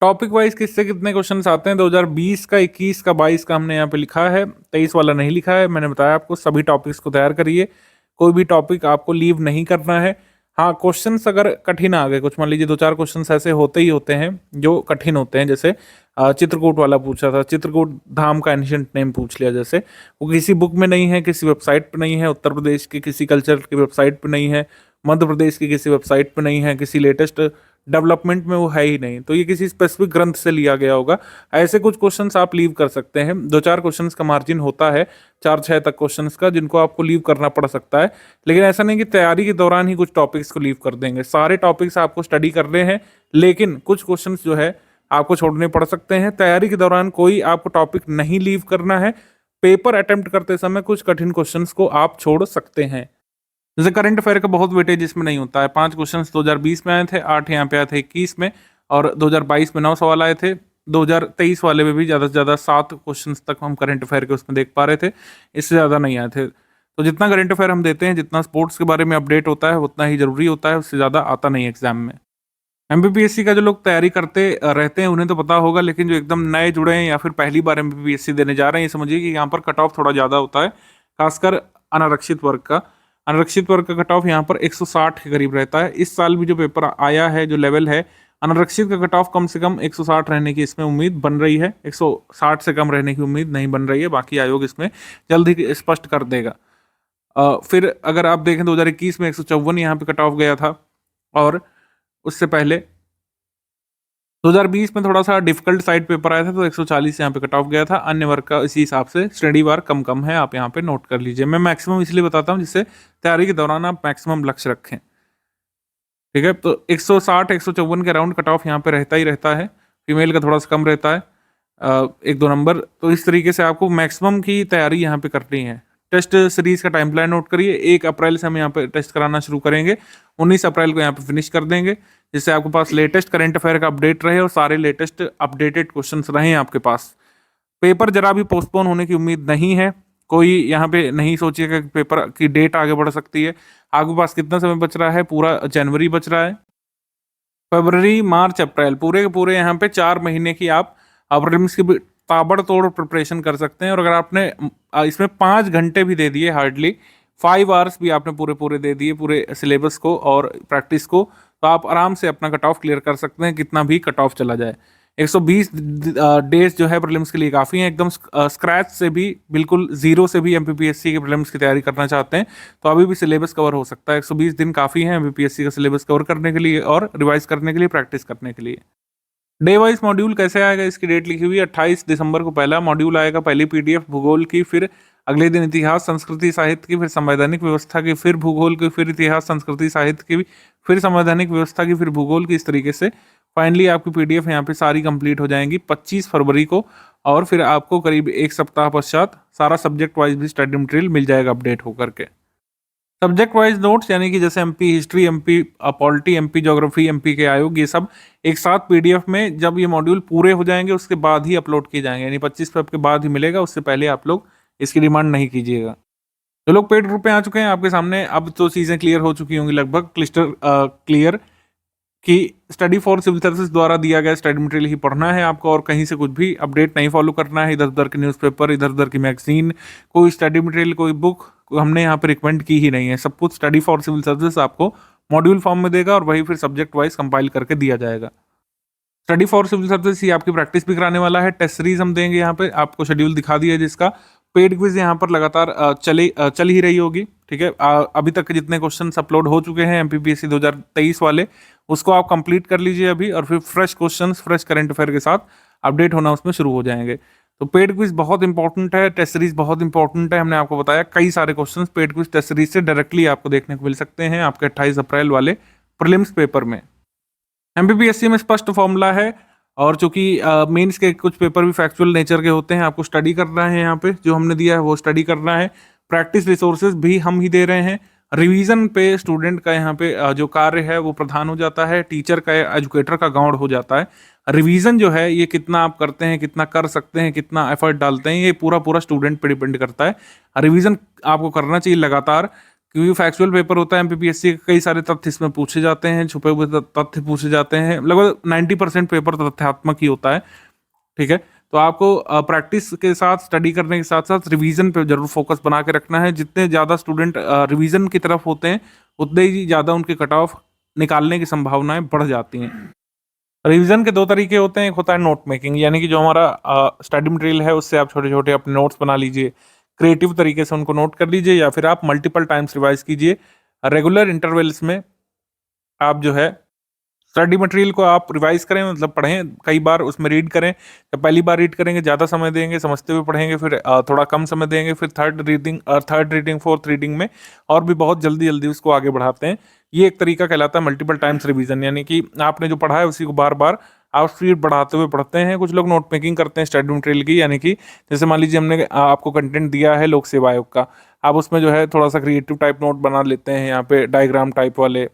टॉपिक वाइज किससे कितने क्वेश्चंस आते हैं 2020 का, 21 का, 22 का हमने यहाँ पे लिखा है, 23 वाला नहीं लिखा है। मैंने बताया आपको सभी टॉपिक्स को तैयार करिए, कोई भी टॉपिक आपको लीव नहीं करना है। हाँ, क्वेश्चंस अगर कठिन आ गए, कुछ मान लीजिए 2-4 क्वेश्चंस ऐसे होते ही होते हैं जो कठिन होते हैं, जैसे चित्रकूट वाला पूछा था, चित्रकूट धाम का एंशिएंट नेम पूछ लिया, जैसे वो किसी बुक में नहीं है, किसी वेबसाइट पे नहीं है, उत्तर प्रदेश की किसी कल्चर की वेबसाइट पे नहीं है, मध्य प्रदेश की किसी वेबसाइट पे नहीं है, किसी लेटेस्ट डेवलपमेंट में वो है ही नहीं, तो ये किसी स्पेसिफिक ग्रंथ से लिया गया होगा। ऐसे कुछ क्वेश्चंस आप लीव कर सकते हैं। 2-4 क्वेश्चंस का मार्जिन होता है, 4-6 तक क्वेश्चंस का, जिनको आपको लीव करना पड़ सकता है। लेकिन ऐसा नहीं कि तैयारी के दौरान ही कुछ टॉपिक्स को लीव कर देंगे, सारे टॉपिक्स आपको स्टडी करने हैं, लेकिन कुछ क्वेश्चंस जो है आपको छोड़ने पड़ सकते हैं। तैयारी के दौरान कोई आपको टॉपिक नहीं लीव करना है, पेपर अटेम्प्ट करते समय कुछ कठिन क्वेश्चंस को आप छोड़ सकते हैं। जैसे करंट अफेयर का बहुत वेटेज इसमें नहीं होता है। 5 क्वेश्चंस 2020 में आए थे, 8 यहाँ पे आए थे 21 में, और 2022 में 9 सवाल आए थे। 2023 वाले में भी ज़्यादा से ज़्यादा 7 क्वेश्चंस तक हम करंट अफेयर के उसमें देख पा रहे थे, इससे ज़्यादा नहीं आए थे। तो जितना करंट अफेयर हम देते हैं, जितना स्पोर्ट्स के बारे में अपडेट होता है उतना ही जरूरी होता है, उससे ज़्यादा आता नहीं एग्जाम में। एमपीपीएससी का जो लोग तैयारी करते रहते हैं उन्हें तो पता होगा, लेकिन जो एकदम नए जुड़े हैं या फिर पहली बार एमपीपीएससी देने जा रहे हैं, ये समझिए कि यहाँ पर कट ऑफ थोड़ा ज़्यादा होता है, खासकर अनारक्षित वर्ग का। अनारक्षित वर्ग का कट ऑफ यहाँ पर 160 के करीब रहता है। इस साल भी जो पेपर आया है, जो लेवल है, अनारक्षित का कट ऑफ कम से कम 160 रहने की इसमें उम्मीद बन रही है। 160 से कम रहने की उम्मीद नहीं बन रही है, बाकी आयोग इसमें जल्द ही स्पष्ट कर देगा। फिर अगर आप देखें 2021 में 154 यहाँ पे कट ऑफ गया था, और उससे पहले 2020 में थोड़ा सा डिफिकल्ट साइड पेपर आया था तो 140 यहाँ पे कट ऑफ गया था। अन्य वर्ग का इसी हिसाब से स्टडी वार कम कम है, आप यहाँ पे नोट कर लीजिए। मैं मैक्सिमम इसलिए बताता हूँ जिससे तैयारी के दौरान आप मैक्सिमम लक्ष्य रखें। ठीक है, तो 160 154 के अराउंड कट ऑफ यहाँ पे रहता ही रहता है। फीमेल का थोड़ा सा कम रहता है, 1-2 नंबर। तो इस तरीके से आपको मैक्सिमम की तैयारी यहाँ पे करनी है। टेस्ट सीरीज का टाइम प्लान नोट करिए। 1 अप्रैल से हम यहाँ पे टेस्ट कराना शुरू करेंगे, 19 अप्रैल को यहाँ पे फिनिश कर देंगे, जिससे आपके पास लेटेस्ट करंट अफेयर का अपडेट रहे और सारे लेटेस्ट अपडेटेड क्वेश्चंस रहें आपके पास। पेपर जरा भी पोस्टपोन होने की उम्मीद नहीं है। कोई यहाँ पे नहीं सोचिएगा कि पेपर की डेट आगे बढ़ सकती है। आपके पास कितना समय बच रहा है? पूरा जनवरी बच रहा है। फरवरी, मार्च, अप्रैल, पूरे के पूरे यहाँ पे 4 महीने की आप प्रीलिम्स की ताबड़तोड़ प्रिपरेशन कर सकते हैं। और अगर आपने इसमें 5 घंटे भी दे दिए, हार्डली 5 आवर्स भी आपने पूरे पूरे दे दिए पूरे सिलेबस को और प्रैक्टिस को, तो आप आराम से अपना कट ऑफ क्लियर कर सकते हैं, कितना भी कट ऑफ चला जाए। 120 डेज जो है प्रीलिम्स के लिए काफ़ी हैं। एकदम स्क्रैच से भी, बिल्कुल जीरो से भी एमपीपीएससी के प्रीलिम्स की तैयारी करना चाहते हैं तो अभी भी सिलेबस कवर हो सकता है। 120 दिन काफ़ी हैं एमपीपीएससी का सिलेबस कवर करने के लिए और रिवाइज करने के लिए, प्रैक्टिस करने के लिए। डे वाइज मॉड्यूल कैसे आएगा, इसकी डेट लिखी हुई है 28 दिसंबर को पहला मॉड्यूल आएगा, पहली पीडीएफ भूगोल की, फिर अगले दिन इतिहास संस्कृति साहित्य की, फिर संवैधानिक व्यवस्था की, फिर भूगोल की, फिर इतिहास संस्कृति साहित्य की, फिर संवैधानिक व्यवस्था की, फिर भूगोल की। इस तरीके से फाइनली आपकी पीडीएफ यहाँ पे सारी कंप्लीट हो जाएंगी 25 फरवरी को। और फिर आपको करीब 1 सप्ताह पश्चात सारा सब्जेक्ट वाइज भी स्टडी मटेरियल मिल जाएगा अपडेट होकर के। सब्जेक्ट वाइज नोट्स यानी कि जैसे MP history, MP polity, MP geography, MP के आयोग, ये सब एक साथ पीडीएफ में जब ये मॉड्यूल पूरे हो जाएंगे उसके बाद ही अपलोड किए जाएंगे, यानी 25 फेब के बाद ही मिलेगा, उससे पहले आप लोग इसकी डिमांड नहीं कीजिएगा। जो लोग पेड ग्रुप पे आ चुके हैं आपके सामने अब तो चीज़ें क्लियर हो चुकी होंगी, लगभग क्लिस्टर क्लियर कि स्टडी फॉर सिविल सर्विसेज द्वारा दिया गया स्टडी मटेरियल ही पढ़ना है आपको और कहीं से कुछ भी अपडेट नहीं फॉलो करना है। इधर उधर के न्यूज़पेपर, इधर उधर की मैगजीन, कोई स्टडी मटेरियल, कोई बुक हमने यहाँ पे रिकमेंड की ही नहीं है। सब कुछ स्टडी फॉर सिविल सर्विसेज आपको मॉड्यूल फॉर्म में देगा और वही फिर सब्जेक्ट वाइज कंपाइल करके दिया जाएगा। स्टडी फॉर सिविल सर्विसेज ही आपकी प्रैक्टिस भी कराने वाला है। टेस्ट सीरीज हम देंगे, यहाँ पे आपको शेड्यूल दिखा दिया है जिसका पेड क्विज यहाँ पर लगातार चल ही रही होगी। ठीक है, अभी तक के जितने क्वेश्चंस अपलोड हो चुके हैं एमपीपीएससी 2023 वाले, उसको आप कंप्लीट कर लीजिए अभी, और फिर fresh questions, fresh current affair के साथ अपडेट होना उसमें शुरू हो जाएंगे। तो पेड क्विज बहुत इंपॉर्टेंट है, टेस्ट सीरीज बहुत इंपॉर्टेंट है। हमने आपको बताया कई सारे questions paid quiz test series से डायरेक्टली आपको देखने को मिल सकते हैं आपके 28 अप्रैल वाले प्रीलिम्स पेपर में। एमपीपीएससी में स्पष्ट फॉर्मूला है, और चूंकि मेंस के कुछ पेपर भी फैक्चुअल नेचर के होते हैं, आपको स्टडी करना है, यहाँ पे जो हमने दिया है वो स्टडी करना है। प्रैक्टिस रिसोर्सेज भी हम ही दे रहे हैं। रिवीजन पे स्टूडेंट का यहाँ पे जो कार्य है वो प्रधान हो जाता है, टीचर का, एजुकेटर का गौड़ हो जाता है। रिवीजन जो है ये कितना आप करते हैं, कितना कर सकते हैं, कितना एफर्ट डालते हैं, ये पूरा पूरा स्टूडेंट पे डिपेंड करता है। रिवीजन आपको करना चाहिए लगातार, क्योंकि फैक्चुअल पेपर होता है एमपीपीएससी के, कई सारे तथ्य इसमें पूछे जाते हैं, छुपे हुए तथ्य पूछे जाते हैं। लगभग 90% पेपर तथ्यात्मक ही होता है। ठीक है, तो आपको प्रैक्टिस के साथ, स्टडी करने के साथ साथ रिवीजन पे जरूर फोकस बना के रखना है। जितने ज़्यादा स्टूडेंट रिवीजन की तरफ होते हैं उतने ही ज़्यादा उनके कट ऑफ निकालने की संभावनाएं बढ़ जाती हैं। रिवीजन के 2 तरीके होते हैं, एक होता है नोट मेकिंग, यानी कि जो हमारा स्टडी मटेरियल है उससे आप छोटे छोटे अपने नोट्स बना लीजिए, क्रिएटिव तरीके से उनको नोट कर लीजिए, या फिर आप मल्टीपल टाइम्स रिवाइज कीजिए। रेगुलर इंटरवल्स में आप जो है स्टडी मटेरियल को आप रिवाइज करें, मतलब पढ़ें, कई बार उसमें रीड करें। जब पहली बार रीड करेंगे ज़्यादा समय देंगे, समझते हुए पढ़ेंगे, फिर थोड़ा कम समय देंगे, फिर थर्ड रीडिंग, फोर्थ रीडिंग में और भी बहुत जल्दी जल्दी उसको आगे बढ़ाते हैं। ये एक तरीका कहलाता है मल्टीपल टाइम्स रिवीजन, यानी कि आपने जो पढ़ा है उसी को बार बार आप स्पीड बढ़ाते हुए पढ़ते हैं। कुछ लोग नोट मेकिंग करते हैं स्टडी मटेरियल की, यानी कि जैसे मान लीजिए हमने आपको कंटेंट दिया है लोक सेवा आयोग का, आप उसमें जो है थोड़ा सा क्रिएटिव टाइप नोट बना लेते हैं, यहाँ पे डायग्राम टाइप वाले,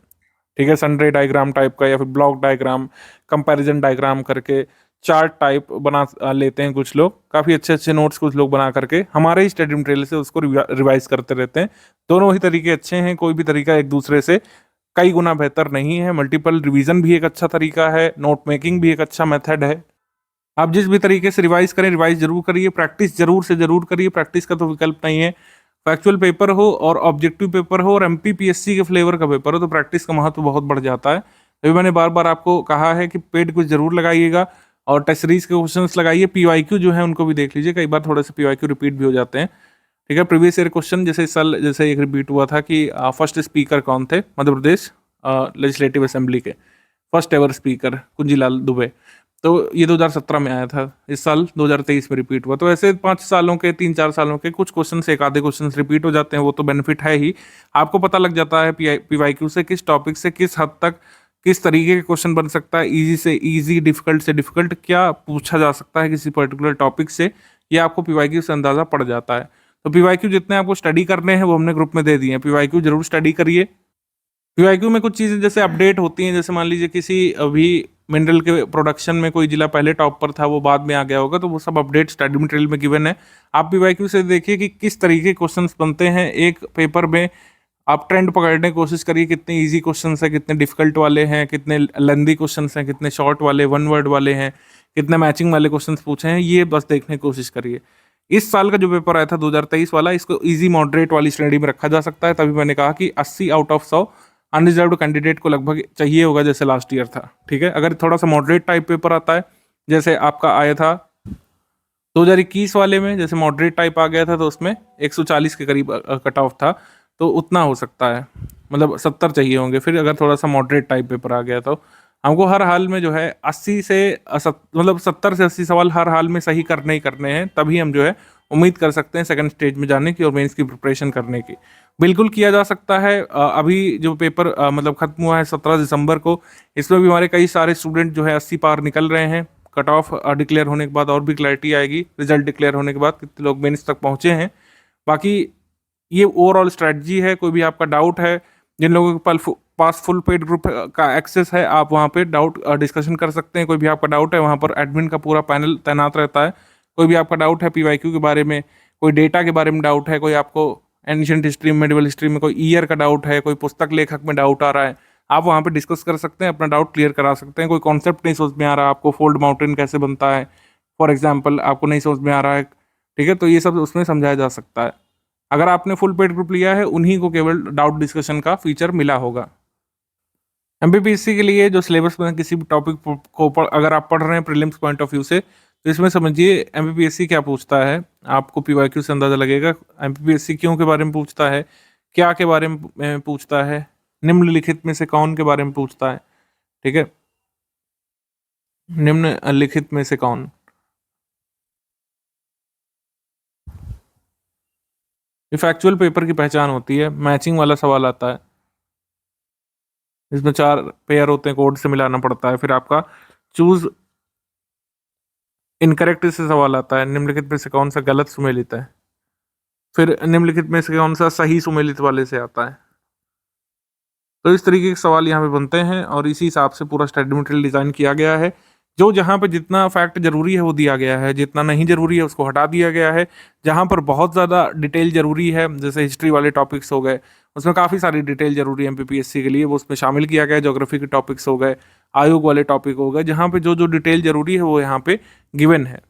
ठीक है, सनरे डायग्राम टाइप का, या फिर ब्लॉक डायग्राम, कंपैरिजन डायग्राम करके, चार्ट टाइप बना लेते हैं कुछ लोग। काफ़ी अच्छे अच्छे नोट्स कुछ लोग बना करके हमारे ही स्टडी मटेरियल से उसको रिवाइज करते रहते हैं। दोनों ही तरीके अच्छे हैं, कोई भी तरीका एक दूसरे से कई गुना बेहतर नहीं है। मल्टीपल रिवीजन भी एक अच्छा तरीका है, नोट मेकिंग भी एक अच्छा मेथड है। आप जिस भी तरीके से रिवाइज करें, रिवाइज जरूर करिए, प्रैक्टिस जरूर से जरूर करिए, प्रैक्टिस का तो विकल्प नहीं है। फैक्चुअल पेपर हो और ऑब्जेक्टिव पेपर हो और एमपीपीएससी के फ्लेवर का पेपर हो तो प्रैक्टिस का महत्व बहुत बढ़ जाता है। अभी मैंने बार बार आपको कहा है कि पेड कुछ जरूर लगाइएगा और टेस्ट सीरीज के क्वेश्चंस लगाइए। पीवाईक्यू जो है उनको भी देख लीजिए, कई बार थोड़े से पीवाईक्यू रिपीट भी हो जाते हैं। ठीक है, प्रीवियस ईयर क्वेश्चन जैसे इस साल जैसे एक रिपीट हुआ था कि फर्स्ट स्पीकर कौन थे मध्य प्रदेश लेजिस्लेटिव असेंबली के, first ever speaker Kunjilal Dubey. तो ये 2017 में आया था, इस साल 2023 में रिपीट हुआ। तो ऐसे 5 सालों के 3-4 सालों के कुछ क्वेश्चन से एक आधे क्वेश्चन रिपीट हो जाते हैं, वो तो बेनिफिट है ही। आपको पता लग जाता है पीवाईक्यू से किस टॉपिक से किस हद तक किस तरीके के क्वेश्चन बन सकता है, इजी से इजी, डिफिकल्ट से डिफिकल्ट क्या पूछा जा सकता है किसी पर्टिकुलर टॉपिक से, ये आपको पीवाईक्यू से अंदाजा पड़ जाता है। तो पीवाईक्यू जितने आपको स्टडी करने हैं वो हमने ग्रुप में दे दिए हैं, पीवाईक्यू जरूर स्टडी करिए। पीवाईक्यू में कुछ चीज़ें जैसे अपडेट होती हैं, जैसे मान लीजिए किसी अभी मिनरल के प्रोडक्शन में कोई जिला पहले टॉप पर था, वो बाद में आ गया होगा, तो वो सब अपडेट स्टडी मटेरियल में गिवन है। आप पीवाईक्यू से देखिए कि किस तरीके के क्वेश्चंस बनते हैं एक पेपर में, आप ट्रेंड पकड़ने की कोशिश करिए, कितने इजी क्वेश्चंस हैं, कितने डिफिकल्ट वाले हैं, कितने लेंदी क्वेश्चंस हैं, कितने शॉर्ट वाले 1 वर्ड वाले हैं, कितने मैचिंग वाले क्वेश्चंस पूछे हैं, ये बस देखने की कोशिश करिए। इस साल का जो पेपर आया था 2023 वाला, इसको इजी मॉडरेट वाली श्रेणी में रखा जा सकता है। तभी मैंने कहा कि 80 आउट ऑफ 100 अनरिजर्व्ड कैंडिडेट को लगभग चाहिए होगा, जैसे लास्ट ईयर था। ठीक है, अगर थोड़ा सा मॉडरेट टाइप पेपर आता है, जैसे आपका आया था 2021 वाले में, जैसे मॉडरेट टाइप आ गया था, तो उसमें 140 के करीब कट ऑफ था, तो उतना हो सकता है, मतलब 70 चाहिए होंगे। फिर अगर थोड़ा सा मॉडरेट टाइप पेपर आ गया तो हमको हर हाल में जो है 80 से मतलब 70 से 80 सवाल हर हाल में सही करने ही करने हैं, तभी हम जो है उम्मीद कर सकते हैं सेकंड स्टेज में जाने की और मेंस की प्रिपरेशन करने की। बिल्कुल किया जा सकता है। अभी जो पेपर मतलब खत्म हुआ है 17 दिसंबर को, इसमें भी हमारे कई सारे स्टूडेंट जो है 80 पार निकल रहे हैं। कट ऑफ डिक्लेयर होने के बाद और भी क्लैरिटी आएगी, रिजल्ट डिक्लेयर होने के बाद कितने लोग मेंस तक पहुंचे हैं। बाकी ये ओवरऑल स्ट्रैटेजी है। कोई भी आपका डाउट है, जिन लोगों के पास फुल पेड ग्रुप का एक्सेस है, आप वहाँ पे डाउट डिस्कशन कर सकते हैं। कोई भी आपका डाउट है, वहाँ पर एडमिन का पूरा पैनल तैनात रहता है। कोई भी आपका डाउट है पीवाईक्यू के बारे में, कोई डेटा के बारे में डाउट है, कोई आपको एंशिएंट हिस्ट्री में, मेडिवल हिस्ट्री में कोई ईयर का डाउट है, कोई पुस्तक लेखक में डाउट आ रहा है, आप वहाँ पे डिस्कस कर सकते हैं, अपना डाउट क्लियर करा सकते हैं। कोई कॉन्सेप्ट नहीं समझ में आ रहा, आपको फोल्ड माउंटेन कैसे बनता है फॉर एग्जाम्पल, आपको नहीं समझ में आ रहा है, ठीक है, तो ये सब उसमें समझाया जा सकता है। अगर आपने फुल पेड ग्रुप लिया है, उन्हीं को केवल डाउट डिस्कशन का फीचर मिला होगा। एमपीपीएससी के लिए जो सिलेबस में किसी भी टॉपिक को अगर आप पढ़ रहे हैं प्रीलिम्स पॉइंट ऑफ व्यू से, तो इसमें समझिए एमपीपीएससी क्या पूछता है, आपको पीवाईक्यू से अंदाजा लगेगा एमपीपीएससी क्यों के बारे में पूछता है, क्या के बारे में पूछता है, निम्नलिखित में से कौन के बारे में पूछता है। ठीक है, निम्नलिखित में से कौन, ये फैक्चुअल पेपर की पहचान होती है। मैचिंग वाला सवाल आता है, इसमें 4 पेयर होते हैं, कोड से मिलाना पड़ता है। फिर आपका चूज इनकरेक्ट से सवाल आता है, निम्नलिखित में से कौन सा गलत सुमेलित है। फिर निम्नलिखित में से कौन सा सही सुमेलित वाले से आता है। तो इस तरीके के सवाल यहाँ पे बनते हैं और इसी हिसाब से पूरा स्टडी मटेरियल डिजाइन किया गया है। जो जहाँ पे जितना फैक्ट जरूरी है वो दिया गया है, जितना नहीं जरूरी है उसको हटा दिया गया है। जहाँ पर बहुत ज़्यादा डिटेल जरूरी है, जैसे हिस्ट्री वाले टॉपिक्स हो गए, उसमें काफ़ी सारी डिटेल जरूरी है एमपीपीएससी के लिए, वो उसमें शामिल किया गया है। ज्योग्राफी के टॉपिक्स हो गए, आयोग वाले टॉपिक हो गए, जहाँ पे जो जो डिटेल जरूरी है वो यहाँ पे गिवन है।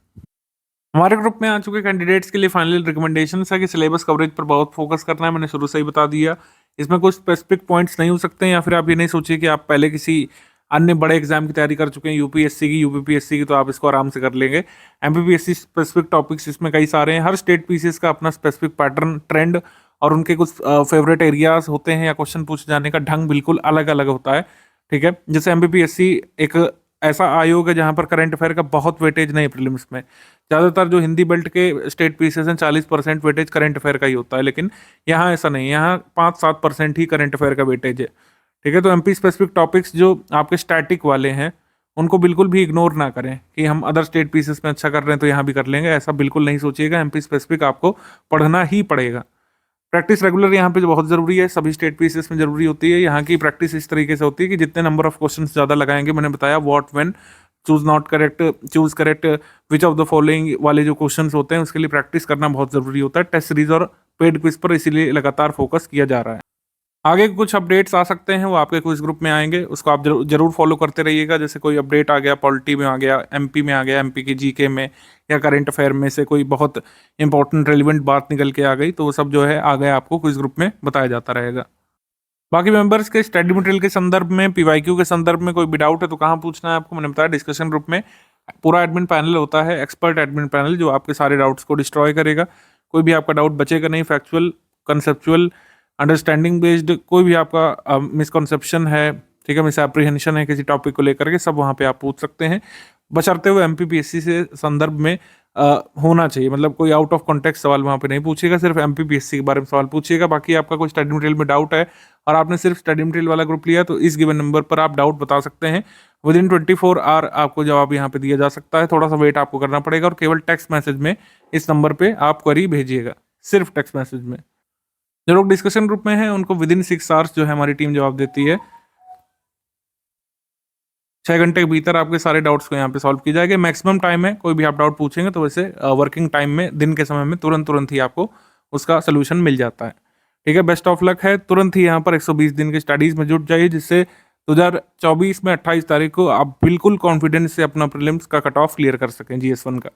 हमारे ग्रुप में आ चुके कैंडिडेट्स के लिए फाइनल रिकमेंडेशन है कि सिलेबस कवरेज पर बहुत फोकस करना है। मैंने शुरू से ही बता दिया, इसमें कुछ स्पेसिफिक पॉइंट्स नहीं हो सकते हैं, या फिर आप ये नहीं सोचिए कि आप पहले किसी अन्य बड़े एग्जाम की तैयारी कर चुके हैं, यूपीएससी की, यूपीपीएससी की, तो आप इसको आराम से कर लेंगे। एमपीपीएससी स्पेसिफिक टॉपिक्स इसमें कई सारे हैं। हर स्टेट पीसीएस का अपना स्पेसिफिक पैटर्न, ट्रेंड और उनके कुछ फेवरेट एरियाज होते हैं, या क्वेश्चन पूछे जाने का ढंग बिल्कुल अलग अलग होता है। ठीक है, जैसे एमपीपीएससी एक ऐसा आयोग है जहाँ पर करंट अफेयर का बहुत वेटेज नहीं है प्रीलिम्स में। ज़्यादातर जो हिंदी बेल्ट के स्टेट पीसीएस हैं 40% वेटेज करंट अफेयर का ही होता है, लेकिन यहाँ ऐसा नहीं है, यहाँ 5-7% ही करंट अफेयर का वेटेज है। ठीक है, तो एमपी स्पेसिफिक टॉपिक्स जो आपके स्टैटिक वाले हैं उनको बिल्कुल भी इग्नोर ना करें कि हम अदर स्टेट पीसेस में अच्छा कर रहे हैं तो यहाँ भी कर लेंगे, ऐसा बिल्कुल नहीं सोचिएगा। एमपी स्पेसिफिक आपको पढ़ना ही पड़ेगा। प्रैक्टिस रेगुलर यहाँ पे बहुत ज़रूरी है, सभी स्टेट पीसेस में ज़रूरी होती है। यहाँ की प्रैक्टिस इस तरीके से होती है कि जितने नंबर ऑफ क्वेश्चन ज़्यादा लगाएंगे, मैंने बताया what, when, choose not correct, choose correct, which of the following वाले जो क्वेश्चन होते हैं उसके लिए प्रैक्टिस करना बहुत ज़रूरी होता है। टेस्ट सीरीज और पेड क्विज पर इसीलिए लगातार फोकस किया जा रहा है। आगे कुछ अपडेट्स आ सकते हैं, वो आपके क्विज ग्रुप में आएंगे, उसको आप जरूर फॉलो करते रहिएगा। जैसे कोई अपडेट आ गया, पॉलिटी में आ गया, एमपी में आ गया, एमपी की जीके में या करंट अफेयर में से कोई बहुत इंपॉर्टेंट रेलिवेंट बात निकल के आ गई, तो वो सब जो है आगे आपको क्विज ग्रुप में बताया जाता रहेगा। बाकी मेंबर्स के स्टडी मटेरियल के संदर्भ में, पीवाईक्यू के संदर्भ में कोई भी डाउट है तो कहाँ पूछना है आपको, मैंने बताया डिस्कशन ग्रुप में पूरा एडमिन पैनल होता है, एक्सपर्ट एडमिन पैनल, जो आपके सारे डाउट्स को डिस्ट्रॉय करेगा। कोई भी आपका डाउट बचेगा नहीं। फैक्चुअल, कंसेप्चुअल, अंडरस्टैंडिंग बेस्ड कोई भी आपका मिसकॉन्सेप्शन है ठीक है, मिस एप्रीहेंशन है किसी टॉपिक को लेकर के, सब वहाँ पे आप पूछ सकते हैं, बशर्ते हुए एमपीपीएससी से संदर्भ में होना चाहिए। मतलब कोई आउट ऑफ कॉन्टेक्स्ट सवाल वहाँ पे नहीं पूछिएगा, सिर्फ एमपीपीएससी के बारे में सवाल पूछिएगा। बाकी आपका कोई स्टडी मटेरियल में डाउट है और आपने सिर्फ स्टडी मटेरियल वाला ग्रुप लिया, तो इस गिवन नंबर पर आप डाउट बता सकते हैं। विद इन 24 आवर आपको जवाब यहाँ पे दिया जा सकता है। थोड़ा सा वेट आपको करना पड़ेगा और केवल टेक्स्ट मैसेज में इस नंबर पे आप क्वेरी भेजिएगा, सिर्फ टेक्स्ट मैसेज में। जो लोग डिस्कशन ग्रुप में हैं उनको विद इन 6 आवर्स जो है हमारी टीम जवाब देती है। 6 घंटे के भीतर आपके सारे डाउट्स को यहाँ पे सॉल्व की जाएगी। मैक्सिमम टाइम है, कोई भी आप डाउट पूछेंगे तो वैसे वर्किंग टाइम में, दिन के समय में तुरंत ही आपको उसका सोल्यूशन मिल जाता है। ठीक है, बेस्ट ऑफ लक है। तुरंत ही यहाँ पर 120 दिन की स्टडीज में जुट जाइए, जिससे 2024 में 28 तारीख को आप बिल्कुल कॉन्फिडेंस से अपना प्रीलिम्स का कट ऑफ क्लियर कर सकें GS1 का।